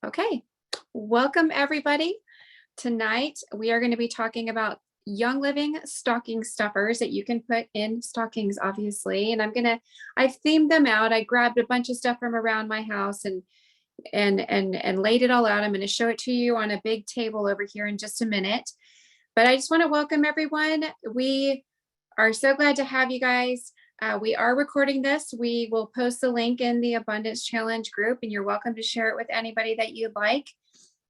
Okay, welcome everybody. Tonight we are going to be talking about Young Living stocking stuffers that you can put in stockings, obviously. And I've themed them out. I grabbed a bunch of stuff from around my house and laid it all out. I'm going to show it to you on a big table over here in just a minute. But I just want to welcome everyone. We are so glad to have you guys. We are recording this. We will post the link in the Abundance Challenge group, and you're welcome to share it with anybody that you'd like.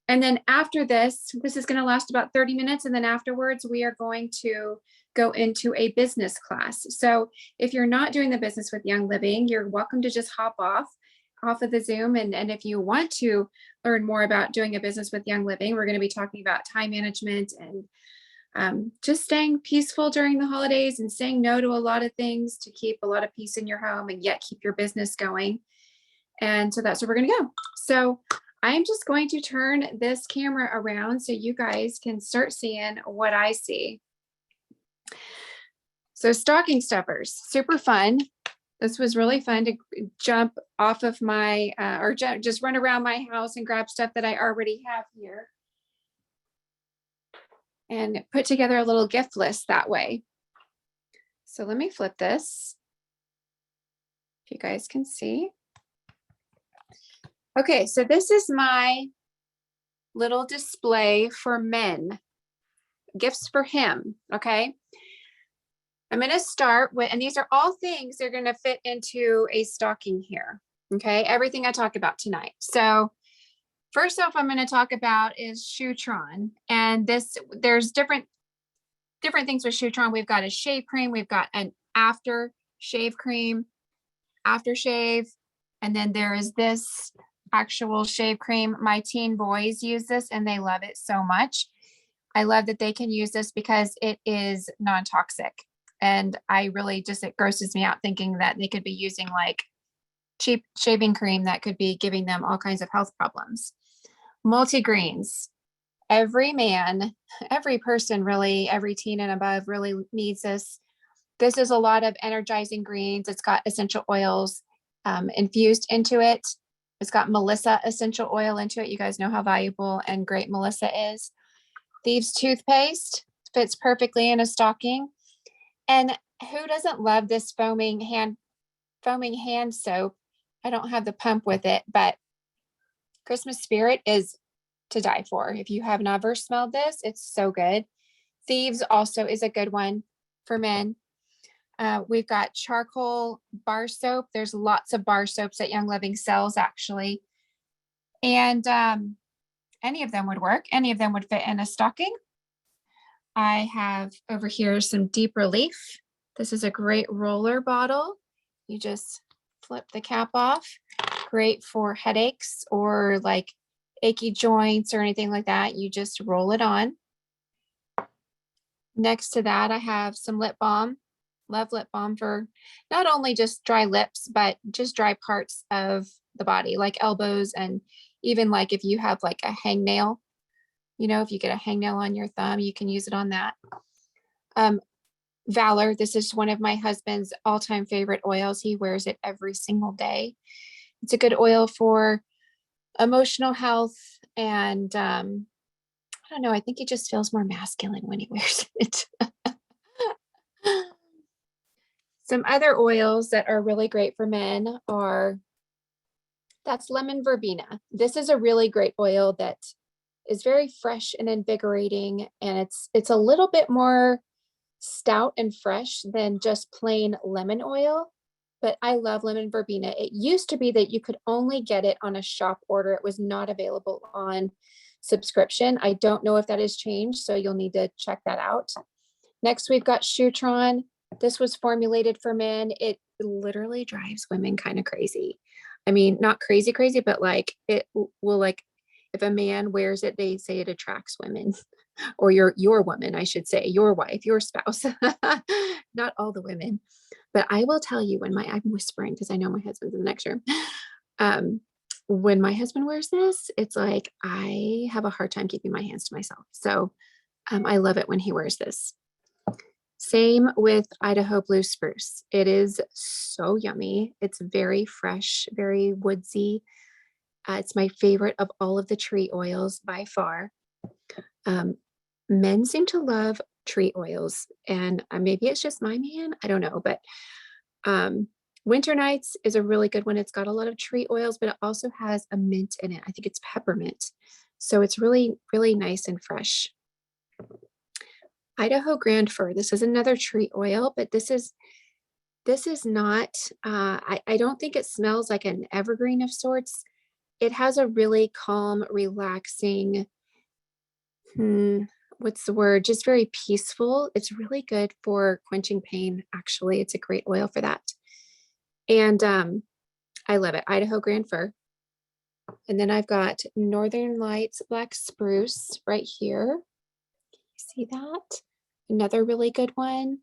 And then after this is going to last about 30 minutes. And then afterwards, we are going to go into a business class. So if you're not doing the business with Young Living, you're welcome to just hop off of the Zoom. And if you want to learn more about doing a business with Young Living, we're going to be talking about time management and just staying peaceful during the holidays and saying no to a lot of things to keep a lot of peace in your home and yet keep your business going. And so that's where we're going to go. So I'm just going to turn this camera around so you guys can start seeing what I see. So stocking stuffers, super fun. This was really fun to jump off of my, just run around my house and grab stuff that I already have here and put together a little gift list that way. So let me flip this, if you guys can see. Okay, so this is my little display for men, gifts for him, okay? I'm gonna start with, and these are all things that are gonna fit into a stocking here, okay? Everything I talk about tonight. So first off, I'm gonna talk about is Shutron. And there's different things with Shutron. We've got a shave cream, we've got an after shave cream, aftershave, and then there is this actual shave cream. My teen boys use this and they love it so much. I love that they can use this because it is non-toxic. And I really it grosses me out thinking that they could be using like cheap shaving cream that could be giving them all kinds of health problems. Multi-greens. Every man, every person really, every teen and above really needs this. This is a lot of energizing greens. It's got essential oils infused into it. It's got Melissa essential oil into it. You guys know how valuable and great Melissa is. Thieves toothpaste fits perfectly in a stocking. And who doesn't love this foaming hand soap? I don't have the pump with it, but Christmas spirit is to die for. If you have never smelled this, it's so good. Thieves also is a good one for men. We've got charcoal bar soap. There's lots of bar soaps that Young Living sells actually. And any of them would work. Any of them would fit in a stocking. I have over here some Deep Relief. This is a great roller bottle. You just flip the cap off. Great for headaches or like achy joints or anything like that. You just roll it on. Next to that, I have some lip balm. Love lip balm for not only just dry lips, but just dry parts of the body, like elbows, and even like if you have like a hangnail, if you get a hangnail on your thumb, you can use it on that. Valor, this is one of my husband's all-time favorite oils. He wears it every single day. It's a good oil for emotional health, and I don't know, I think he just feels more masculine when he wears it. Some other oils that are really great for men that's lemon verbena. This is a really great oil that is very fresh and invigorating, and it's a little bit more stout and fresh than just plain lemon oil, but I love lemon verbena. It used to be that you could only get it on a shop order. It was not available on subscription. I don't know if that has changed, so you'll need to check that out. Next, we've got Shutron. This was formulated for men. It literally drives women kind of crazy. I mean, not crazy, but like it will, like if a man wears it, they say it attracts women, or your woman, I should say, your wife, your spouse, not all the women. But I will tell you I'm whispering because I know my husband's in the next room. When my husband wears this, it's like I have a hard time keeping my hands to myself. So I love it when he wears this. Same with Idaho Blue Spruce. It is so yummy. It's very fresh, very woodsy. It's my favorite of all of the tree oils by far. Men seem to love tree oils, and maybe it's just my man, I don't know, but Winter Nights is a really good one. It's got a lot of tree oils, but it also has a mint in it. I think it's peppermint. So it's really, really nice and fresh. Idaho Grand Fur. This is another tree oil, but this is not, I don't think it smells like an evergreen of sorts. It has a really calm, relaxing, what's the word? Just very peaceful. It's really good for quenching pain. Actually, it's a great oil for that. And I love it. Idaho Grand Fur. And then I've got Northern Lights Black Spruce right here. See that? Another really good one.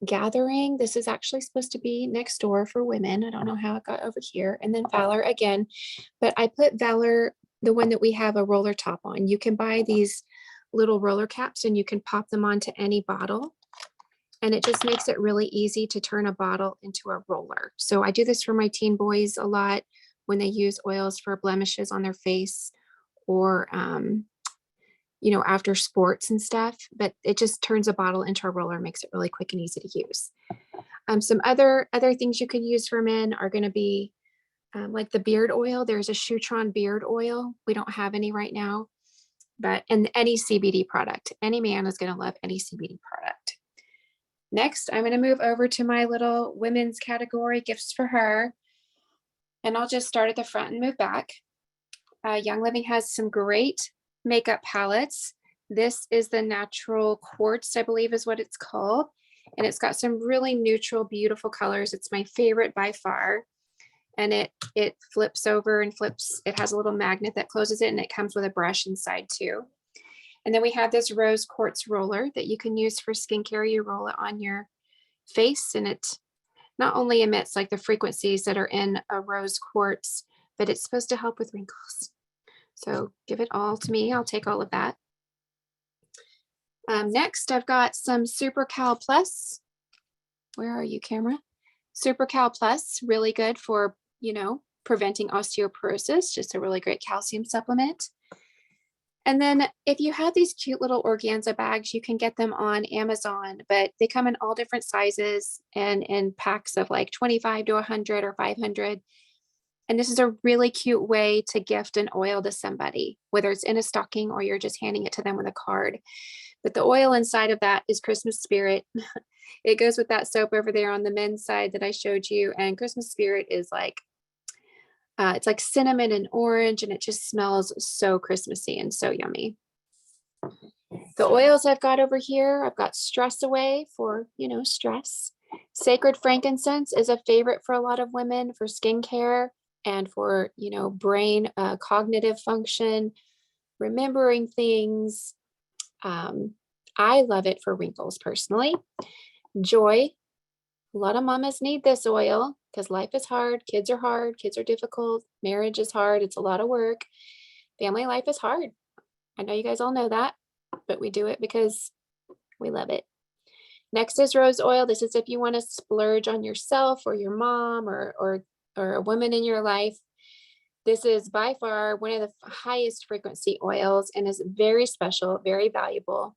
Gathering. This is actually supposed to be next door for women. I don't know how it got over here. And then Valor again. But I put Valor, the one that we have a roller top on. You can buy these little roller caps and you can pop them onto any bottle. And it just makes it really easy to turn a bottle into a roller. So I do this for my teen boys a lot when they use oils for blemishes on their face or, you know, after sports and stuff, but it just turns a bottle into a roller, makes it really quick and easy to use. Some other things you can use for men are going to be like the beard oil. There's a Shutron beard oil. We don't have any right now, but and any CBD product, any man is going to love any CBD product. Next, I'm going to move over to my little women's category, gifts for her. And I'll just start at the front and move back. Young Living has some great makeup palettes. This is the Natural Quartz, I believe is what it's called. And it's got some really neutral, beautiful colors. It's my favorite by far. And it flips over and flips. It has a little magnet that closes it and it comes with a brush inside too. And then we have this rose quartz roller that you can use for skincare. You roll it on your face and it not only emits like the frequencies that are in a rose quartz, but it's supposed to help with wrinkles. So give it all to me. I'll take all of that. Next, I've got some Super Cal Plus. Where are you, camera? Super Cal Plus, really good for, you know, preventing osteoporosis, just a really great calcium supplement. And then if you have these cute little organza bags, you can get them on Amazon, but they come in all different sizes and in packs of like 25 to 100 or 500. And this is a really cute way to gift an oil to somebody, whether it's in a stocking or you're just handing it to them with a card. But the oil inside of that is Christmas Spirit. It goes with that soap over there on the men's side that I showed you. And Christmas Spirit is like, it's like cinnamon and orange, and it just smells so Christmassy and so yummy. The oils I've got over here, I've got Stress Away for, you know, stress. Sacred Frankincense is a favorite for a lot of women for skincare and for, you know, brain cognitive function, remembering things. I love it for wrinkles personally. Joy. A lot of mamas need this oil because life is hard, kids are difficult, marriage is hard, it's a lot of work. Family life is hard. I know you guys all know that, but we do it because we love it. Next is rose oil. This is if you want to splurge on yourself or your mom or a woman in your life. This is by far one of the highest frequency oils and is very special, very valuable.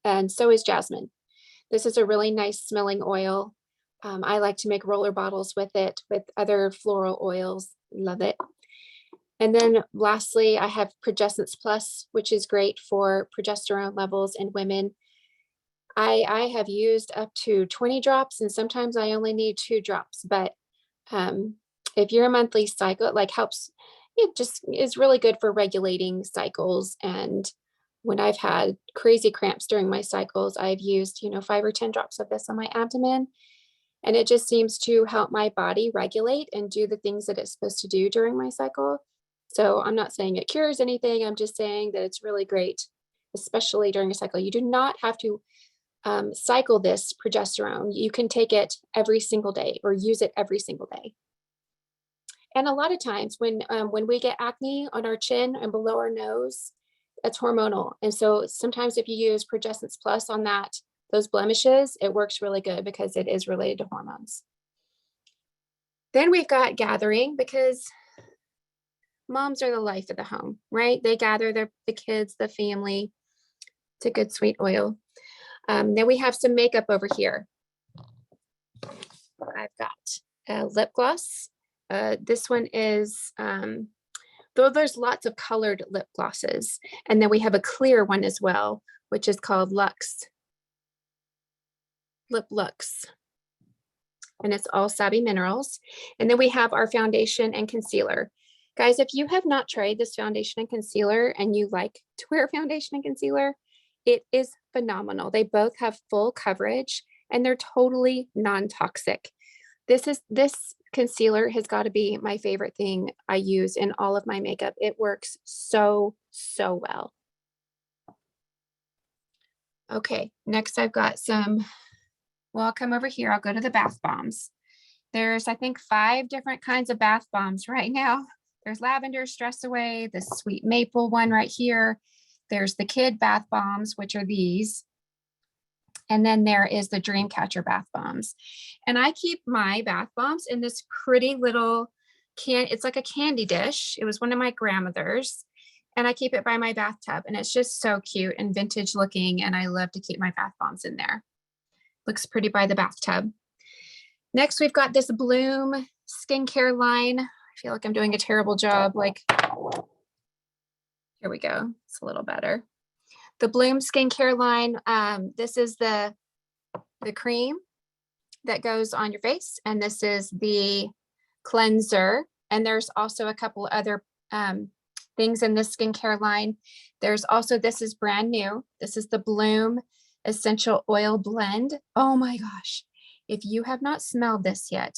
And so is jasmine. This is a really nice smelling oil. I like to make roller bottles with it, with other floral oils. Love it. And then lastly, I have Progessence Plus, which is great for progesterone levels in women. I have used up to 20 drops and sometimes I only need 2 drops, but if you're a monthly cycle, it like helps, it just is really good for regulating cycles. And when I've had crazy cramps during my cycles, I've used, you know, 5 or 10 drops of this on my abdomen. And it just seems to help my body regulate and do the things that it's supposed to do during my cycle. So I'm not saying it cures anything. I'm just saying that it's really great, especially during a cycle. You do not have to cycle this progesterone. You can take it every single day or use it every single day. And a lot of times when we get acne on our chin and below our nose, that's hormonal. And so sometimes if you use Progessence Plus on that, those blemishes, it works really good because it is related to hormones. Then we've got Gathering, because moms are the life of the home, right? They gather the kids, the family. It's a good sweet oil. Then we have some makeup over here. I've got a lip gloss. This one is, though there's lots of colored lip glosses. And then we have a clear one as well, which is called Lux. Lip Lux. And it's all Savvy Minerals. And then we have our foundation and concealer. Guys, if you have not tried this foundation and concealer and you like to wear foundation and concealer, it is phenomenal. They both have full coverage and they're totally non-toxic. This concealer has got to be my favorite thing I use in all of my makeup. It works so, so well. Okay, next I've got some, well, I'll come over here. I'll go to the bath bombs. There's, I think, 5 different kinds of bath bombs right now. There's lavender, stress away, the sweet maple one right here. There's the kid bath bombs, which are these. And then there is the dream catcher bath bombs. And I keep my bath bombs in this pretty little it's like a candy dish. It was one of my grandmother's. And I keep it by my bathtub. And it's just so cute and vintage looking. And I love to keep my bath bombs in there. Looks pretty by the bathtub. Next, we've got this Bloom skincare line. I feel like I'm doing a terrible job. Like, here we go. It's a little better. The Bloom skincare line. This is the cream that goes on your face. And this is the cleanser. And there's also a couple other things in this skincare line. There's also, this is brand new. This is the Bloom Essential Oil Blend. Oh my gosh. If you have not smelled this yet,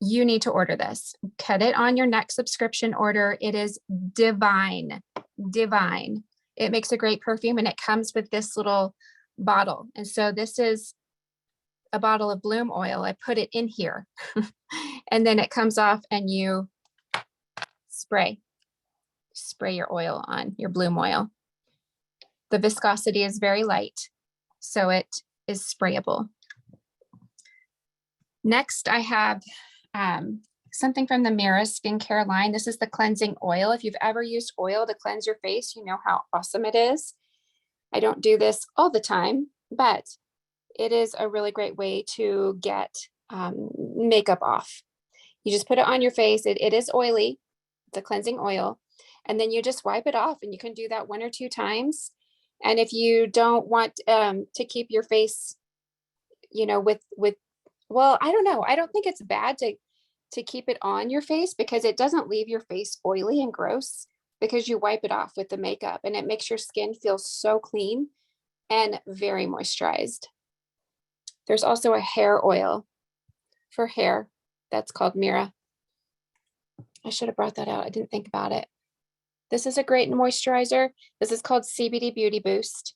you need to order this. Cut it on your next subscription order. It is divine, divine. It makes a great perfume and it comes with this little bottle. And so this is a bottle of Bloom oil. I put it in here and then it comes off and you spray your oil on your Bloom oil. The viscosity is very light, so it is sprayable. Next, I have something from the Mira skincare line. This is the cleansing oil. If you've ever used oil to cleanse your face, you know how awesome it is. I don't do this all the time, but it is a really great way to get makeup off. You just put it on your face. It is oily. It's a cleansing oil. And then you just wipe it off, and you can do that 1 or 2 times. And if you don't want to keep your face, you know, well, I don't know. I don't think it's bad to keep it on your face because it doesn't leave your face oily and gross because you wipe it off with the makeup and it makes your skin feel so clean and very moisturized. There's also a hair oil for hair that's called Mira. I should have brought that out. I didn't think about it. This is a great moisturizer. This is called Cbd Beauty Boost.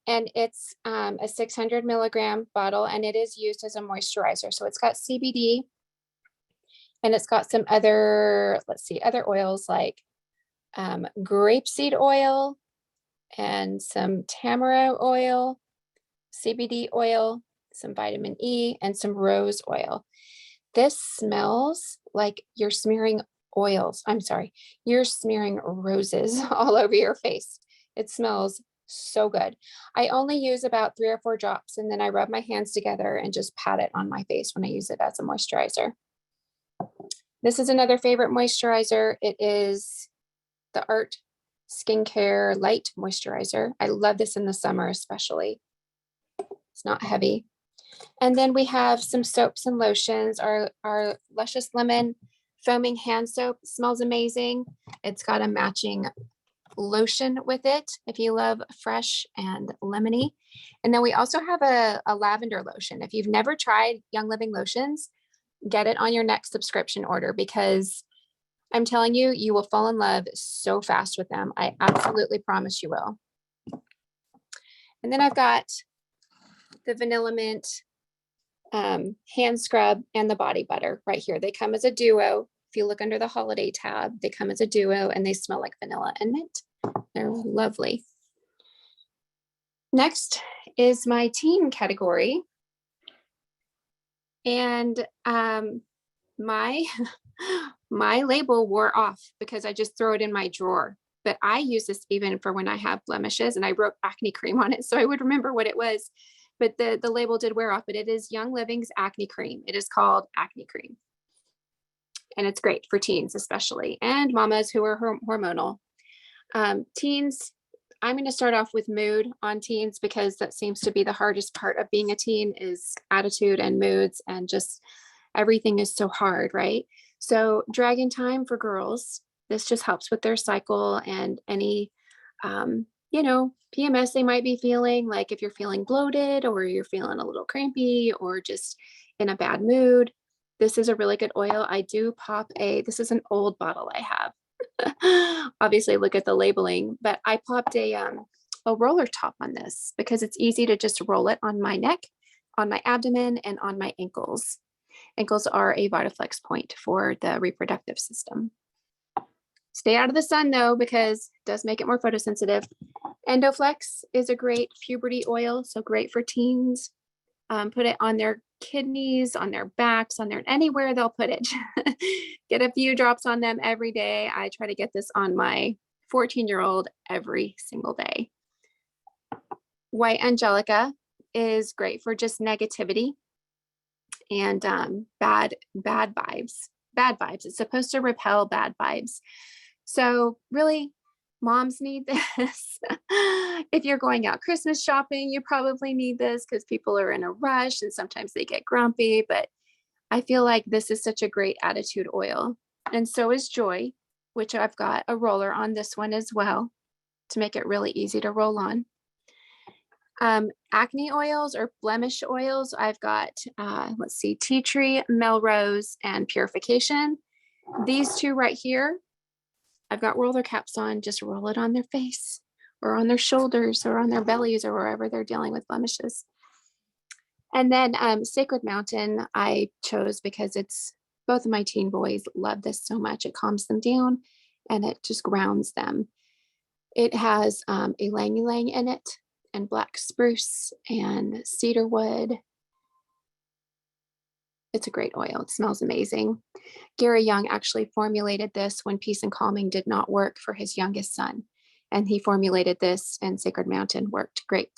And it's a 600 milligram bottle and it is used as a moisturizer. So it's got CBD and it's got some other, other oils like grapeseed oil and some tamarind oil, CBD oil, some vitamin E, and some rose oil. This smells like you're smearing you're smearing roses all over your face. It smells so good. I only use about 3 or 4 drops and then I rub my hands together and just pat it on my face when I use it as a moisturizer. This is another favorite moisturizer. It is the Art Skincare Light Moisturizer. I love this in the summer especially. It's not heavy. And then we have some soaps and lotions. Our Luscious Lemon Foaming Hand Soap smells amazing. It's got a matching lotion with it if you love fresh and lemony. And then we also have a lavender lotion. If you've never tried Young Living lotions, get it on your next subscription order because I'm telling you, you will fall in love so fast with them. I absolutely promise you will. And then I've got the Vanilla Mint hand scrub and the body butter right here. They come as a duo. If you look under the holiday tab, they come as a duo and they smell like vanilla and mint. They're lovely. Next is my teen category. And my My label wore off because I just throw it in my drawer. But I use this even for when I have blemishes, and I wrote acne cream on it so I would remember what it was. But the label did wear off, but it is Young Living's acne cream. It is called acne cream. And it's great for teens especially, and mamas who are hormonal. Teens, I'm going to start off with mood on teens because that seems to be the hardest part of being a teen is attitude and moods, and just everything is so hard, right? So Dragon Time for girls, this just helps with their cycle and any, PMS they might be feeling, like if you're feeling bloated or you're feeling a little crampy or just in a bad mood. This is a really good oil. I do pop this is an old bottle I have. Obviously look at the labeling, but I popped a roller top on this because it's easy to just roll it on my neck, on my abdomen, and on my ankles. Ankles are a Vitaflex point for the reproductive system. Stay out of the sun though, because it does make it more photosensitive. Endoflex is a great puberty oil, so great for teens. Put it on their kidneys, on their backs, on their anywhere they'll put it. Get a few drops on them every day. I try to get this on my 14-year-old every single day. White Angelica is great for just negativity and bad vibes. Bad vibes. It's supposed to repel bad vibes. So really, moms need this. If you're going out Christmas shopping, you probably need this because people are in a rush and sometimes they get grumpy, but I feel like this is such a great attitude oil. And so is Joy, which I've got a roller on this one as well to make it really easy to roll on. Acne oils or blemish oils, I've got, tea tree, Melrose, and Purification. These two right here, I've got roller caps on, just roll it on their face or on their shoulders or on their bellies or wherever they're dealing with blemishes. And then Sacred Mountain, I chose because both of my teen boys love this so much. It calms them down and it just grounds them. It has ylang ylang in it, and black spruce and cedar wood. It's a great oil. It smells amazing. Gary Young actually formulated this when Peace and Calming did not work for his youngest son. And he formulated this, and Sacred Mountain worked great.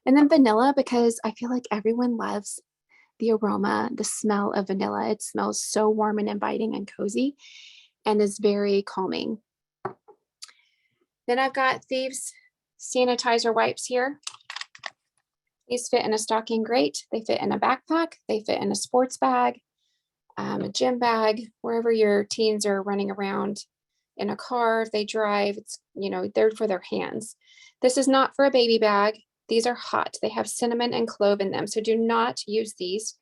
And then vanilla, because I feel like everyone loves the aroma, the smell of vanilla. It smells so warm and inviting and cozy and is very calming. Then I've got Thieves Sanitizer wipes here. These fit in a stocking great. They fit in a backpack. They fit in a sports bag, a gym bag, wherever your teens are running around in a car, if they drive, it's, they're for their hands. This is not for a baby bag. These are hot. They have cinnamon and clove in them. So do not use these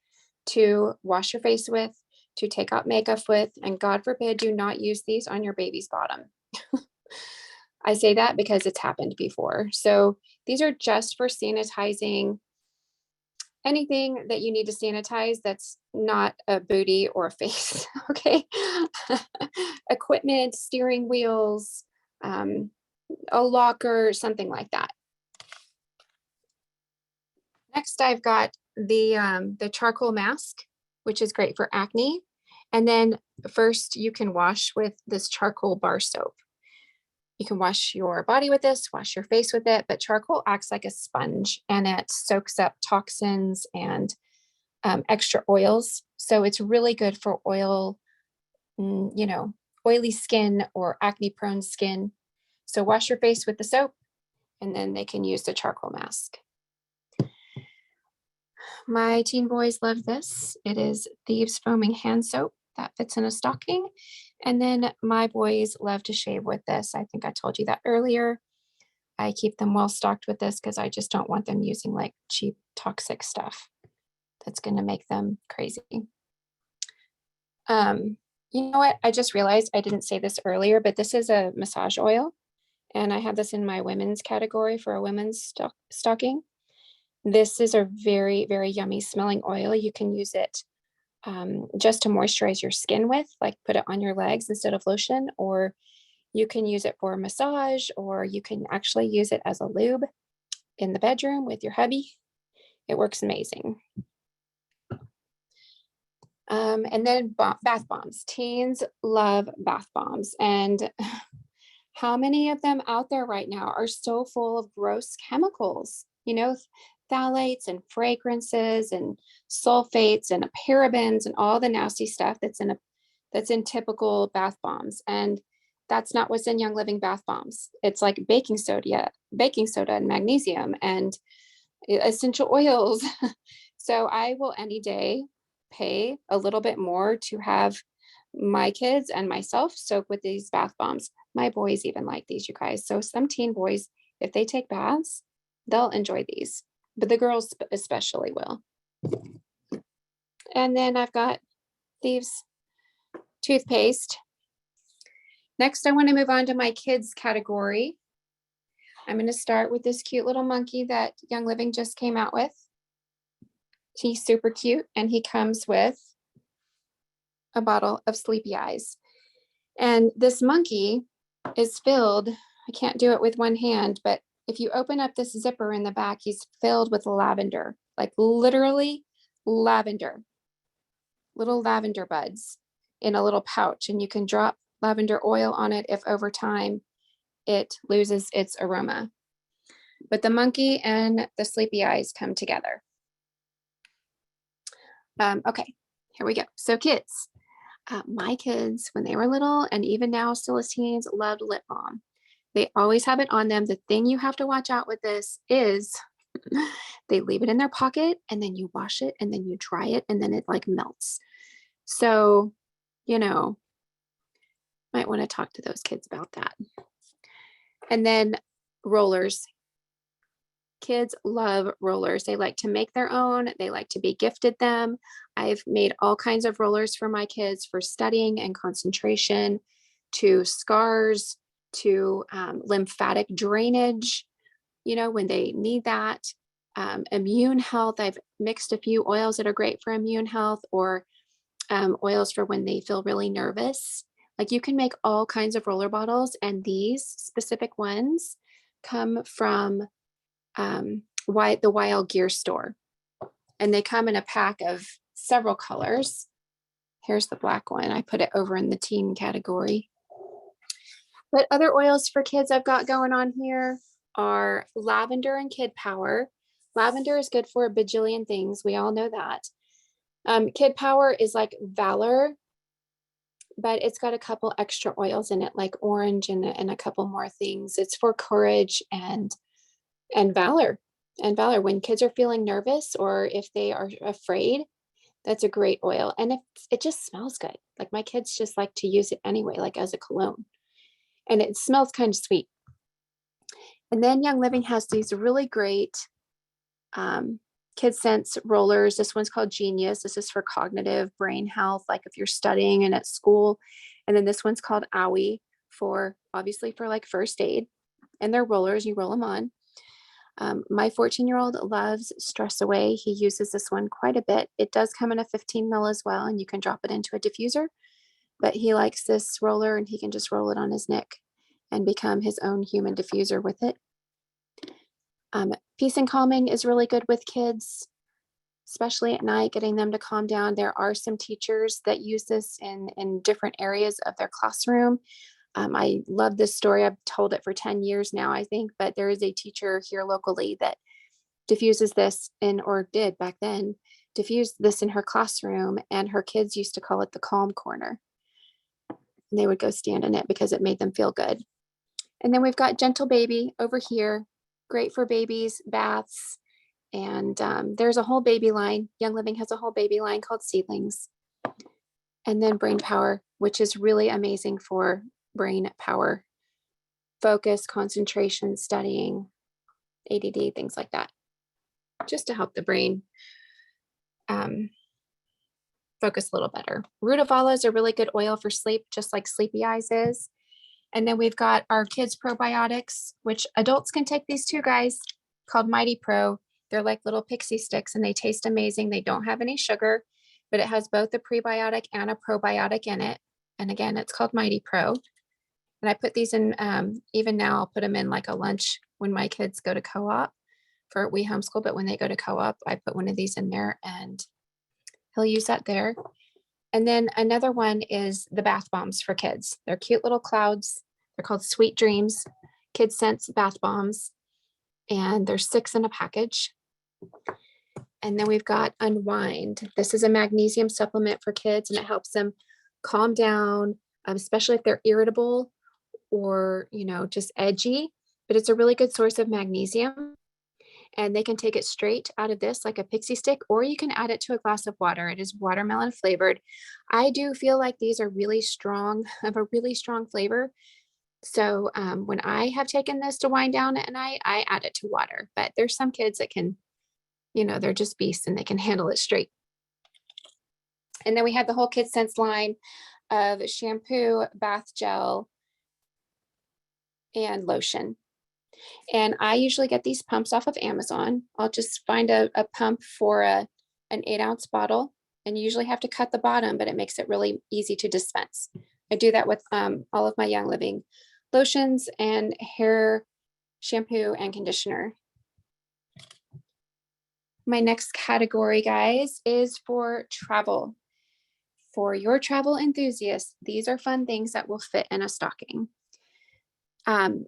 to wash your face with, to take out makeup with, and God forbid, do not use these on your baby's bottom. I say that because it's happened before. So these are just for sanitizing anything that you need to sanitize that's not a booty or a face, okay? Equipment, steering wheels, a locker, something like that. Next, I've got the charcoal mask, which is great for acne. And then first you can wash with this charcoal bar soap. You can wash your body with this, wash your face with it, but charcoal acts like a sponge and it soaks up toxins and extra oils. So it's really good for oily skin or acne prone skin. So wash your face with the soap and then they can use the charcoal mask. My teen boys love this. It is Thieves Foaming Hand Soap that fits in a stocking. And then my boys love to shave with this. I think I told you that earlier. I keep them well stocked with this because I just don't want them using like cheap toxic stuff that's going to make them crazy. You know what? I just realized I didn't say this earlier, but this is a massage oil. And I have this in my women's category for a women's stocking. This is a very, very yummy smelling oil. You can use it just to moisturize your skin with, like put it on your legs instead of lotion, or you can use it for a massage, or you can actually use it as a lube in the bedroom with your hubby. It works amazing. And then bath bombs. Teens love bath bombs. And how many of them out there right now are so full of gross chemicals, you know, phthalates and fragrances and sulfates and parabens and all the nasty stuff that's in typical bath bombs. And that's not what's in Young Living bath bombs. It's like baking soda and magnesium and essential oils. So I will any day pay a little bit more to have my kids and myself soak with these bath bombs. My boys even like these, you guys. So some teen boys, if they take baths, they'll enjoy these, but the girls especially will. And then I've got Thieves toothpaste. Next, I want to move on to my kids category. I'm going to start with this cute little monkey that Young Living just came out with. He's super cute, and he comes with a bottle of Sleepy Eyes. And this monkey is filled, I can't do it with one hand, but if you open up this zipper in the back, he's filled with lavender, like literally lavender, little lavender buds in a little pouch. And you can drop lavender oil on it if over time it loses its aroma. But the monkey and the Sleepy Eyes come together. Okay, here we go. So kids, my kids, when they were little and even now still as teens, loved lip balm. They always have it on them. The thing you have to watch out with this is they leave it in their pocket and then you wash it and then you dry it and then it like melts. So, you know, might want to talk to those kids about that. And then rollers. Kids love rollers. They like to make their own. They like to be gifted them. I've made all kinds of rollers for my kids for studying and concentration, to scars, to lymphatic drainage, you know, when they need that. Immune health. I've mixed a few oils that are great for immune health, or oils for when they feel really nervous. Like you can make all kinds of roller bottles, and these specific ones come from the Wild Gear store, and they come in a pack of several colors. Here's the black one. I put it over in the teen category. But other oils for kids I've got going on here are lavender and kid power. Lavender is good for a bajillion things. We all know that. Kid power is like Valor, but it's got a couple extra oils in it, like orange and a couple more things. It's for courage and valor. And valor, when kids are feeling nervous or if they are afraid, that's a great oil. And it just smells good. Like my kids just like to use it anyway, like as a cologne. And it smells kind of sweet. And then Young Living has these really great Kidsense rollers. This one's called Genius. This is for cognitive brain health, like if you're studying and at school. And then this one's called Owie, for obviously for like first aid. And they're rollers, you roll them on. My 14-year-old loves Stress Away. He uses this one quite a bit. It does come in a 15 ml as well, and you can drop it into a diffuser, but he likes this roller and he can just roll it on his neck and become his own human diffuser with it. Peace and calming is really good with kids, especially at night, getting them to calm down. There are some teachers that use this in different areas of their classroom. I love this story. I've told it for 10 years now, I think, but there is a teacher here locally that diffuses this or did back then, diffused this in her classroom, and her kids used to call it the calm corner. And they would go stand in it because it made them feel good. And then we've got Gentle Baby over here, great for babies, baths, and there's a whole baby line. Young Living has a whole baby line called Seedlings. And then Brain Power, which is really amazing for brain power, focus, concentration, studying, ADD, things like that, just to help the brain focus a little better. Rutavala is a really good oil for sleep, just like Sleepy Eyes is. And then we've got our kids probiotics, which adults can take these too, guys, called Mighty Pro. They're like little pixie sticks and they taste amazing. They don't have any sugar, but it has both a prebiotic and a probiotic in it. And again, it's called Mighty Pro. And I put these in, even now I'll put them in like a lunch when my kids go to co-op. We homeschool, but when they go to co-op, I put one of these in there and he'll use that there. And then another one is the bath bombs for kids. They're cute little clouds. They're called Sweet Dreams Kidsense bath bombs. And there's 6 in a package. And then we've got Unwind. This is a magnesium supplement for kids, and it helps them calm down, especially if they're irritable or, you know, just edgy. But it's a really good source of magnesium. And they can take it straight out of this like a pixie stick, or you can add it to a glass of water. It is watermelon flavored. I do feel like these are really strong, have a really strong flavor. So when I have taken this to wind down at night, I add it to water. But there's some kids that can, you know, they're just beasts and they can handle it straight. And then we have the whole Kidsense line of shampoo, bath gel, and lotion. And I usually get these pumps off of Amazon. I'll just find a pump for an 8-ounce bottle, and you usually have to cut the bottom, but it makes it really easy to dispense. I do that with all of my Young Living lotions and hair shampoo and conditioner. My next category, guys, is for travel. For your travel enthusiasts, these are fun things that will fit in a stocking.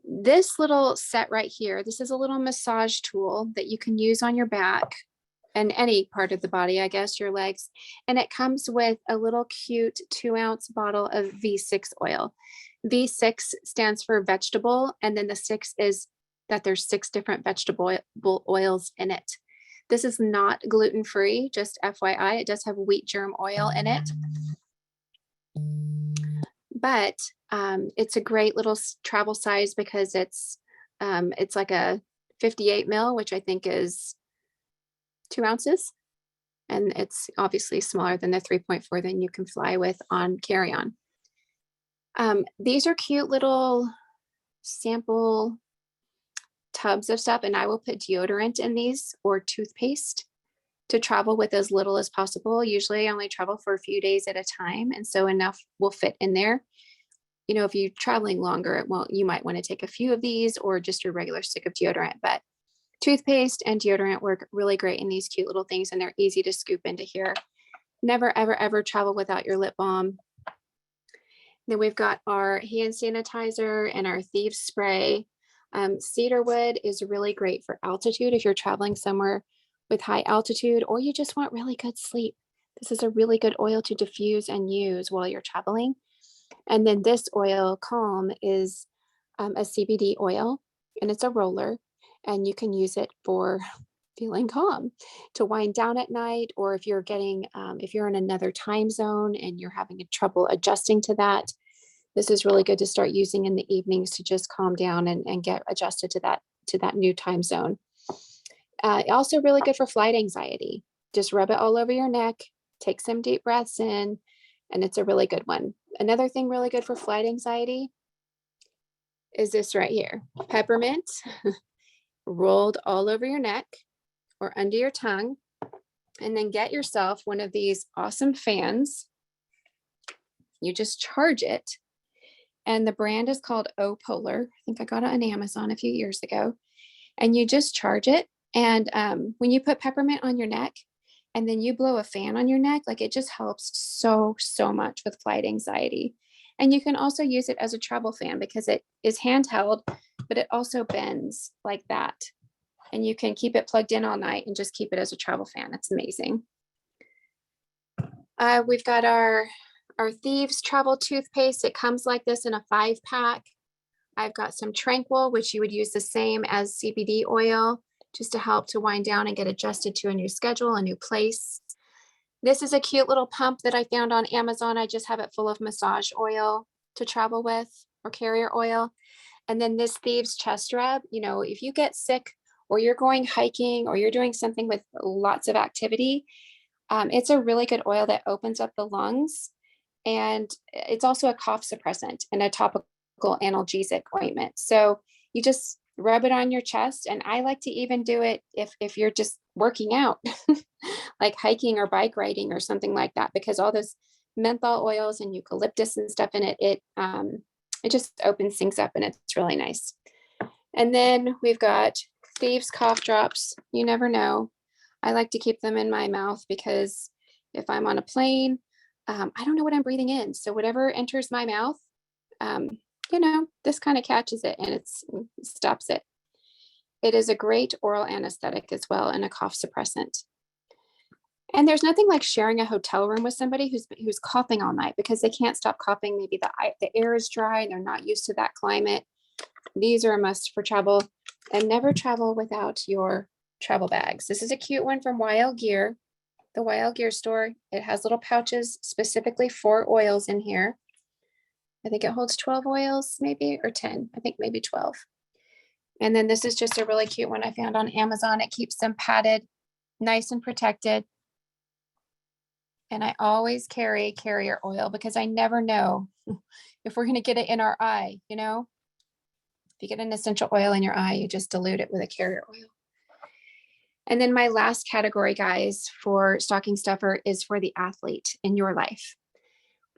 This little set right here, this is a little massage tool that you can use on your back and any part of the body, I guess, your legs. And it comes with a little cute 2-ounce bottle of V6 oil. V6 stands for vegetable, and then the 6 is that there's 6 different vegetable oils in it. This is not gluten-free, just FYI. It does have wheat germ oil in it. But it's a great little travel size because it's like a 58 mil, which I think is 2 ounces. And it's obviously smaller than the 3.4 that you can fly with on carry-on. These are cute little sample tubs of stuff, and I will put deodorant in these or toothpaste to travel with as little as possible. Usually I only travel for a few days at a time, and so enough will fit in there. You know, if you're traveling longer, you might want to take a few of these or just your regular stick of deodorant, but toothpaste and deodorant work really great in these cute little things, and they're easy to scoop into here. Never, ever, ever travel without your lip balm. Then we've got our hand sanitizer and our Thieves spray. Cedarwood is really great for altitude if you're traveling somewhere with high altitude or you just want really good sleep. This is a really good oil to diffuse and use while you're traveling. And then this oil, Calm, is a CBD oil, and it's a roller, and you can use it for feeling calm to wind down at night, or if you're getting, if you're in another time zone and you're having trouble adjusting to that, this is really good to start using in the evenings to just calm down and get adjusted to that new time zone. Also really good for flight anxiety. Just rub it all over your neck, take some deep breaths in, and it's a really good one. Another thing really good for flight anxiety is this right here. Peppermint rolled all over your neck or under your tongue. And then get yourself one of these awesome fans. You just charge it. And the brand is called O Polar. I think I got it on Amazon a few years ago. And you just charge it. And when you put peppermint on your neck, and then you blow a fan on your neck, like it just helps so much with flight anxiety. And you can also use it as a travel fan because it is handheld, but it also bends like that. And you can keep it plugged in all night and just keep it as a travel fan. It's amazing. We've got our Thieves travel toothpaste. It comes like this in a 5-pack. I've got some Tranquil, which you would use the same as CBD oil, just to help to wind down and get adjusted to a new schedule, a new place. This is a cute little pump that I found on Amazon. I just have it full of massage oil to travel with, or carrier oil. And then this Thieves Chest Rub, you know, if you get sick or you're going hiking or you're doing something with lots of activity, it's a really good oil that opens up the lungs. And it's also a cough suppressant and a topical analgesic ointment. So you just rub it on your chest. And I like to even do it if you're just working out, like hiking or bike riding or something like that, because all those menthol oils and eucalyptus and stuff in it, it just opens things up and it's really nice. And then we've got Thieves cough drops. You never know. I like to keep them in my mouth because if I'm on a plane, I don't know what I'm breathing in. So whatever enters my mouth, this kind of catches it and it stops it. It is a great oral anesthetic as well and a cough suppressant. And there's nothing like sharing a hotel room with somebody who's coughing all night because they can't stop coughing. Maybe the air is dry and they're not used to that climate. These are a must for travel, and never travel without your travel bags. This is a cute one from YL Gear, the YL Gear store. It has little pouches specifically for oils in here. I think it holds 12 oils maybe, or 10. I think maybe 12. And then this is just a really cute one I found on Amazon. It keeps them padded, nice and protected. And I always carry carrier oil because I never know if we're going to get it in our eye, If you get an essential oil in your eye, you just dilute it with a carrier oil. And then my last category, guys, for stocking stuffer is for the athlete in your life.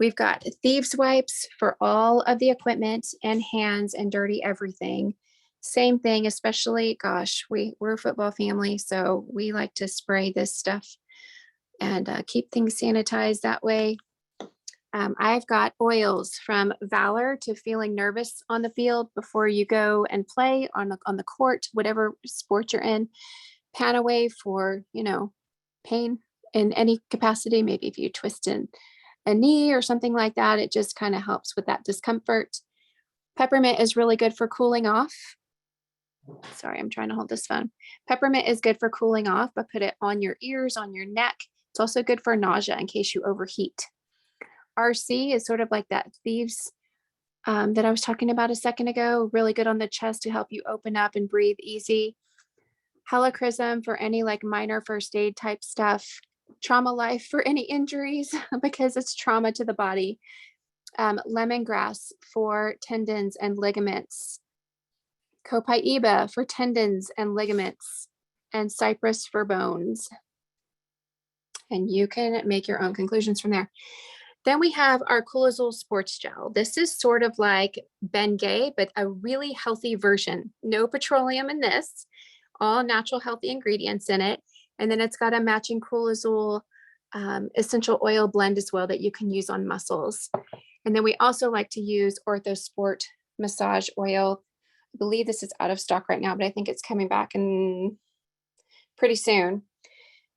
We've got Thieves Wipes for all of the equipment and hands and dirty everything. Same thing, especially, gosh, we're a football family, so we like to spray this stuff and keep things sanitized that way. I've got oils from Valor to feeling nervous on the field before you go and play on the court, whatever sport you're in. Panaway for, pain in any capacity. Maybe if you twist in a knee or something like that, it just kind of helps with that discomfort. Peppermint is really good for cooling off. Sorry, I'm trying to hold this phone. Peppermint is good for cooling off, but put it on your ears, on your neck. It's also good for nausea in case you overheat. RC is sort of like that Thieves that I was talking about a second ago. Really good on the chest to help you open up and breathe easy. Helichrysum for any like minor first aid type stuff. Trauma Life for any injuries because it's trauma to the body. Lemongrass for tendons and ligaments. Copaiba for tendons and ligaments. And cypress for bones. And you can make your own conclusions from there. Then we have our Coolazol Sports Gel. This is sort of like Bengay, but a really healthy version. No petroleum in this, all natural healthy ingredients in it. And then it's got a matching Coolazol essential oil blend as well that you can use on muscles. And then we also like to use OrthoSport massage oil. I believe this is out of stock right now, but I think it's coming back in pretty soon.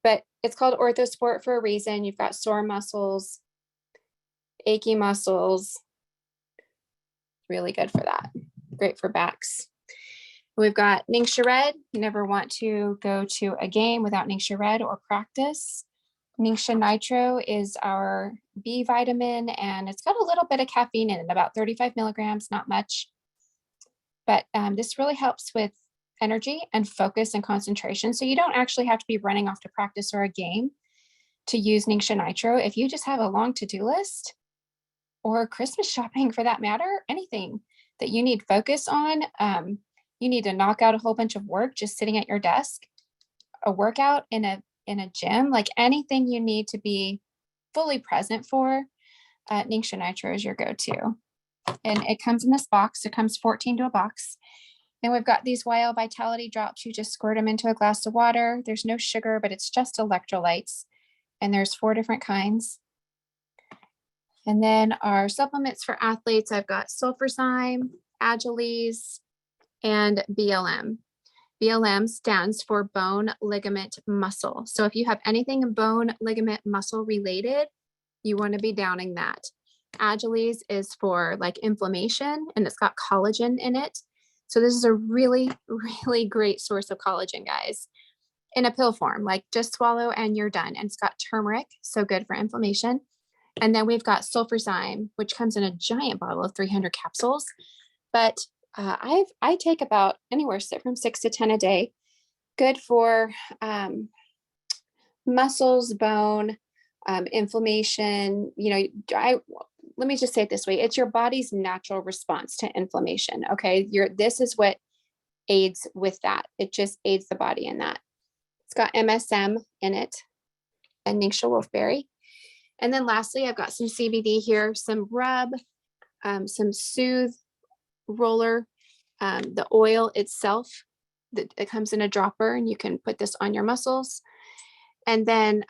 But it's called OrthoSport for a reason. You've got sore muscles, achy muscles, really good for that. Great for backs. We've got Ningxia Red. You never want to go to a game without Ningxia Red or practice. Ningxia Nitro is our B vitamin, and it's got a little bit of caffeine in it, about 35 milligrams, not much. But this really helps with energy and focus and concentration. So you don't actually have to be running off to practice or a game to use Ningxia Nitro. If you just have a long to-do list or Christmas shopping for that matter, anything that you need focus on, you need to knock out a whole bunch of work just sitting at your desk, a workout in a gym, like anything you need to be fully present for, Ningxia Nitro is your go-to. And it comes in this box. It comes 14 to a box. And we've got these YL Vitality drops. You just squirt them into a glass of water. There's no sugar, but it's just electrolytes. And there's 4 different kinds. And then our supplements for athletes, I've got Sulfurzyme, Agiles, and BLM. BLM stands for bone, ligament, muscle. So if you have anything bone, ligament, muscle related, you want to be downing that. Agiles is for like inflammation, and it's got collagen in it. So this is a really, really great source of collagen, guys, in a pill form, like just swallow and you're done. And it's got turmeric, so good for inflammation. And then we've got Sulfurzyme, which comes in a giant bottle of 300 capsules. But I take about anywhere from 6 to 10 a day. Good for muscles, bone, inflammation. Let me just say it this way. It's your body's natural response to inflammation. Okay. This is what aids with that. It just aids the body in that. It's got MSM in it and Ningxia Wolfberry. And then lastly, I've got some CBD here, some rub, some soothe roller, the oil itself, it comes in a dropper and you can put this on your muscles. And then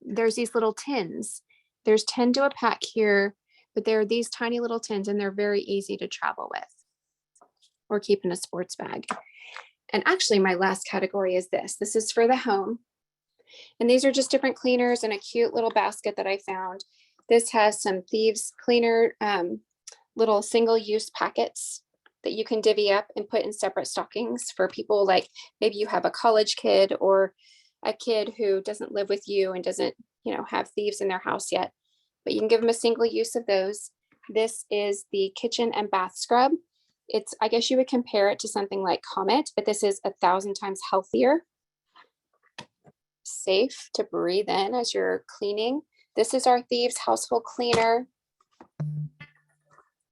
there's these little tins There's 10 to a pack here, but they're these tiny little tins and they're very easy to travel with or keep in a sports bag. And actually my last category is this. This is for the home. And these are just different cleaners in a cute little basket that I found. This has some Thieves cleaner, little single-use packets that you can divvy up and put in separate stockings for people, like maybe you have a college kid or a kid who doesn't live with you and doesn't, have Thieves in their house yet, but you can give them a single use of those. This is the kitchen and bath scrub. I guess you would compare it to something like Comet, but this is 1,000 times healthier. Safe to breathe in as you're cleaning. This is our Thieves household cleaner.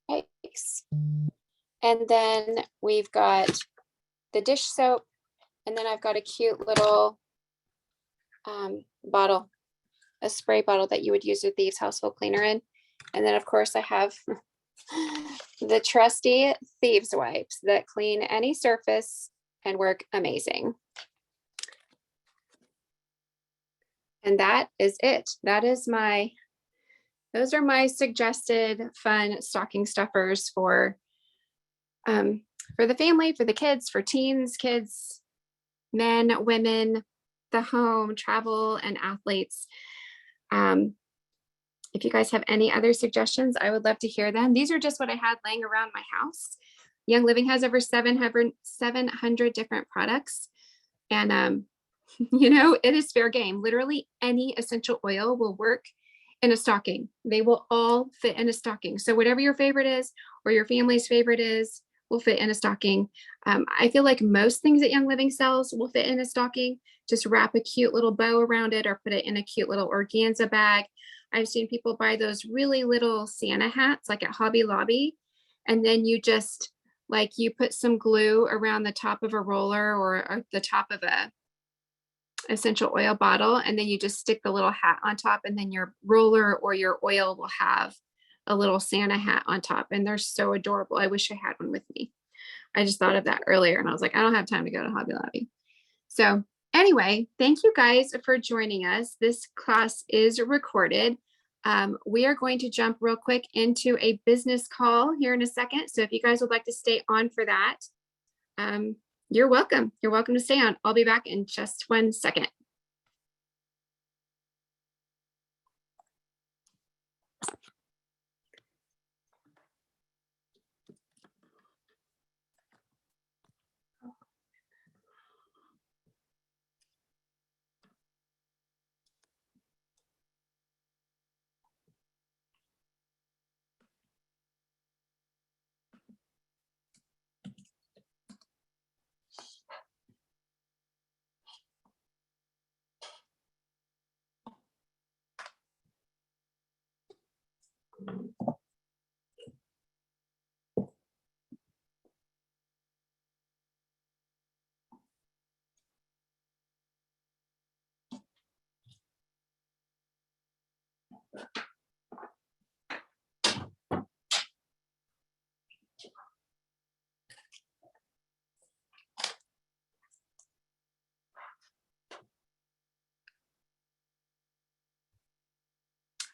Yikes. And then we've got the dish soap. And then I've got a cute little bottle, a spray bottle that you would use your Thieves household cleaner in. And then of course I have the trusty Thieves wipes that clean any surface and work amazing. And that is it. Those are my suggested fun stocking stuffers for the family, for the kids, for teens, kids, men, women, the home, travel, and athletes. If you guys have any other suggestions, I would love to hear them. These are just what I had laying around my house. Young Living has over 700 different products. And, it is fair game. Literally any essential oil will work in a stocking. They will all fit in a stocking. So whatever your favorite is or your family's favorite is will fit in a stocking. I feel like most things that Young Living sells will fit in a stocking. Just wrap a cute little bow around it or put it in a cute little organza bag. I've seen people buy those really little Santa hats like at Hobby Lobby. And then you just you put some glue around the top of a roller or the top of a essential oil bottle. And then you just stick the little hat on top and then your roller or your oil will have a little Santa hat on top. And they're so adorable. I wish I had one with me. I just thought of that earlier and I was like, I don't have time to go to Hobby Lobby. So anyway, thank you guys for joining us. This class is recorded. We are going to jump real quick into a business call here in a second. So if you guys would like to stay on for that, you're welcome. You're welcome to stay on. I'll be back in just 1 second.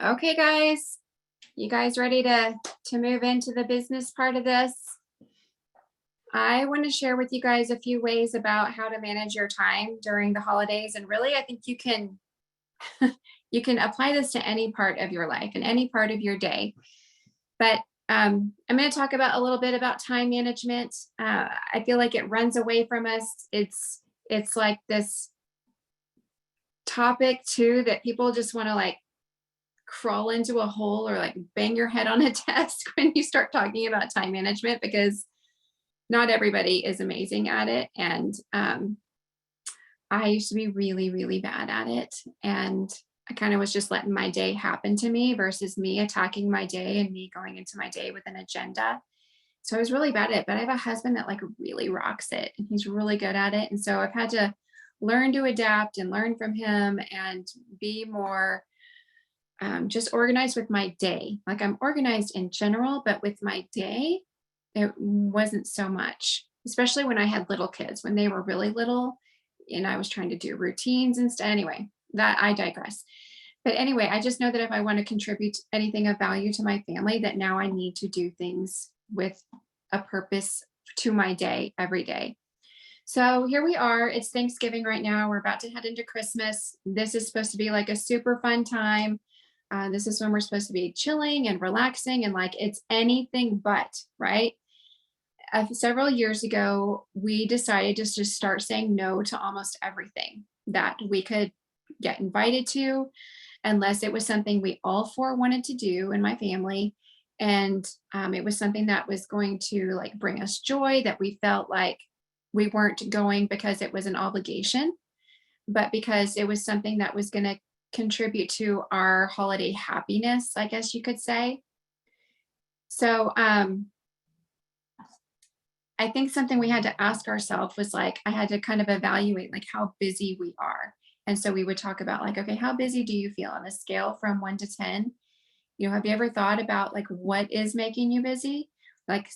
Okay, guys, you guys ready to move into the business part of this? I want to share with you guys a few ways about how to manage your time during the holidays. And really, I think you can apply this to any part of your life and any part of your day. But I'm going to talk about a little bit about time management. I feel like it runs away from us. It's like this topic too that people just want to crawl into a hole or bang your head on a desk when you start talking about time management, because not everybody is amazing at it. And I used to be really, really bad at it. And I kind of was just letting my day happen to me versus me attacking my day and me going into my day with an agenda. So I was really bad at it, but I have a husband that really rocks it and he's really good at it. And so I've had to learn to adapt and learn from him and be more just organized with my day. I'm organized in general, but with my day, it wasn't so much, especially when I had little kids, when they were really little and I was trying to do routines and stuff. Anyway, that I digress. But anyway, I just know that if I want to contribute anything of value to my family, that now I need to do things with a purpose to my day every day. So here we are. It's Thanksgiving right now. We're about to head into Christmas. This is supposed to be like a super fun time. This is when we're supposed to be chilling and relaxing, and like it's anything but, right? Several years ago, we decided just to start saying no to almost everything that we could get invited to, unless it was something we all four wanted to do in my family. And it was something that was going to like bring us joy, that we felt like we weren't going because it was an obligation, but because it was something that was going to contribute to our holiday happiness, I guess you could say. So I think something we had to ask ourselves was like, I had to kind of evaluate like how busy we are. And so we would talk about like, okay, how busy do you feel on a scale from 1 to 10? You know, have you ever thought about like what is making you busy? Like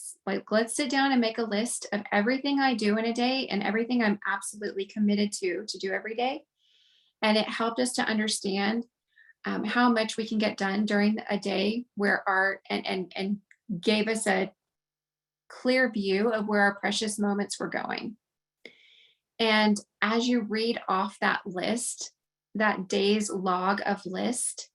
let's sit down and make a list of everything I do in a day and everything I'm absolutely committed to do every day. And it helped us to understand how much we can get done during a day where and gave us a clear view of where our precious moments were going. And as you read off that list, that day's log of list,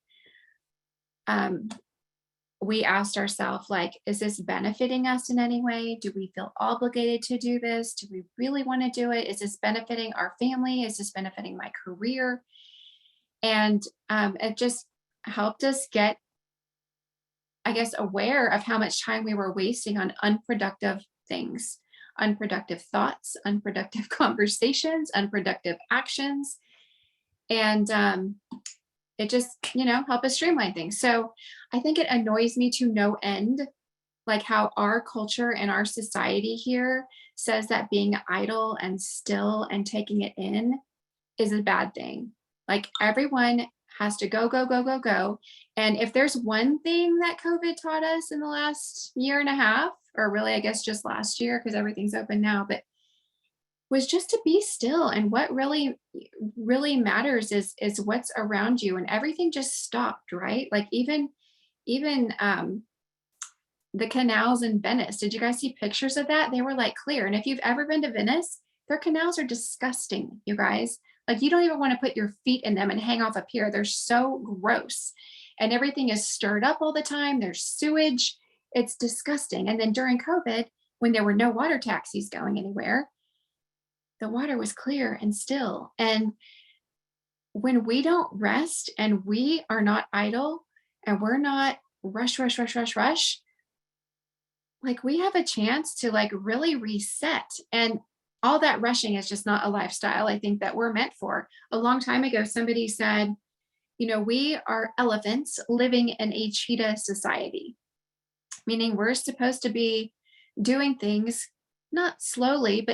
we asked ourselves, like, is this benefiting us in any way? Do we feel obligated to do this? Do we really want to do it? Is this benefiting our family? Is this benefiting my career? And it just helped us get, I guess, aware of how much time we were wasting on unproductive things, unproductive thoughts, unproductive conversations, unproductive actions. And it just, help us streamline things. So I think it annoys me to no end, like how our culture and our society here says that being idle and still and taking it in is a bad thing. Like everyone has to go, go, go, go, go. And if there's one thing that COVID taught us in the last year and a half, or really, I guess just last year, because everything's open now, but was just to be still. And what really, really matters is what's around you, and everything just stopped, right? Like even the canals in Venice. Did you guys see pictures of that? They were like clear. And if you've ever been to Venice, their canals are disgusting, you guys. Like you don't even want to put your feet in them and hang off a pier. They're so gross. And everything is stirred up all the time. There's sewage. It's disgusting. And then during COVID, when there were no water taxis going anywhere, the water was clear and still. And when we don't rest and we are not idle and we're not rush, rush, rush, rush, rush, like we have a chance to like really reset. And all that rushing is just not a lifestyle I think that we're meant for. A long time ago, somebody said, we are elephants living in a cheetah society, meaning we're supposed to be doing things not slowly, but